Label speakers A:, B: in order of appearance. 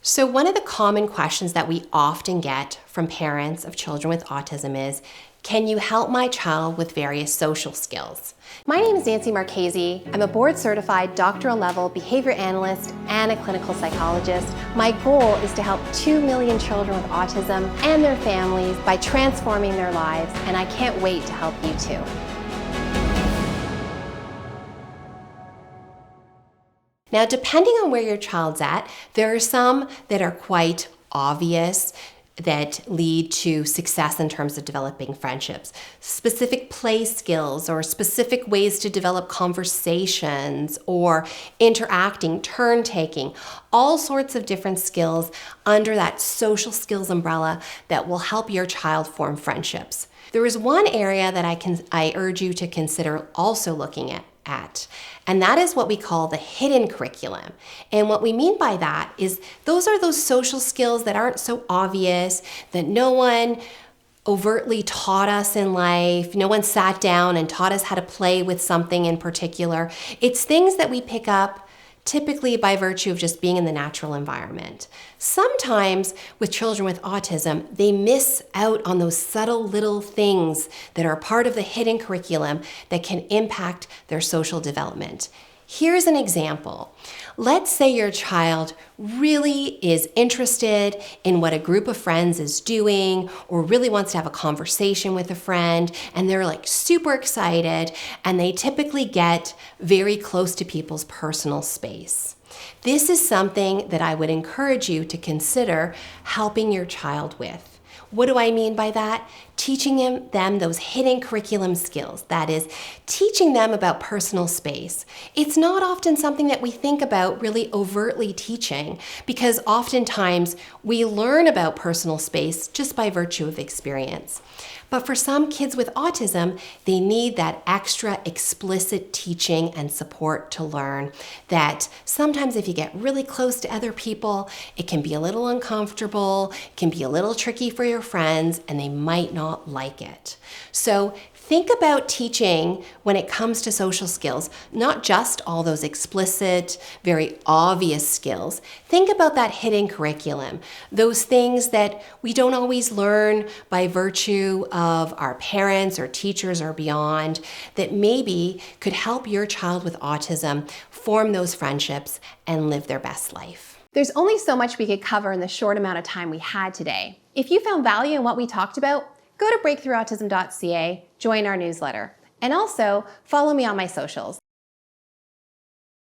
A: So one of the common questions that we often get from parents of children with autism is, can you help my child with various social skills?
B: My name is Nancy Marchese. I'm a board-certified doctoral level behavior analyst and a clinical psychologist. My goal is to help 2 million children with autism and their families by transforming their lives, and I can't wait to help you too.
A: Now, depending on where your child's at, there are some that are quite obvious that lead to success in terms of developing friendships. Specific play skills or specific ways to develop conversations or interacting, turn taking, all sorts of different skills under that social skills umbrella that will help your child form friendships. There is one area that I urge you to consider also looking at, and that is what we call the hidden curriculum. And what we mean by that is those are those social skills that aren't so obvious, that no one overtly taught us in life. No one sat down and taught us how to play with something in particular. It's things that we pick up typically by virtue of just being in the natural environment. Sometimes with children with autism, they miss out on those subtle little things that are part of the hidden curriculum that can impact their social development. Here's an example. Let's say your child really is interested in what a group of friends is doing or really wants to have a conversation with a friend, and they're like super excited, and they typically get very close to people's personal space. This is something that I would encourage you to consider helping your child with. What do I mean by that? Teaching them those hidden curriculum skills. That is, teaching them about personal space. It's not often something that we think about really overtly teaching, because oftentimes we learn about personal space just by virtue of experience. But for some kids with autism, they need that extra explicit teaching and support to learn that sometimes if you get really close to other people, it can be a little uncomfortable, it can be a little tricky for your friends, and they might not like it. So think about teaching when it comes to social skills, not just all those explicit, very obvious skills. Think about that hidden curriculum, those things that we don't always learn by virtue of our parents or teachers or beyond, that maybe could help your child with autism form those friendships and live their best life.
B: There's only so much we could cover in the short amount of time we had today. If you found value in what we talked about, go to breakthroughautism.ca, join our newsletter, and also follow me on my socials.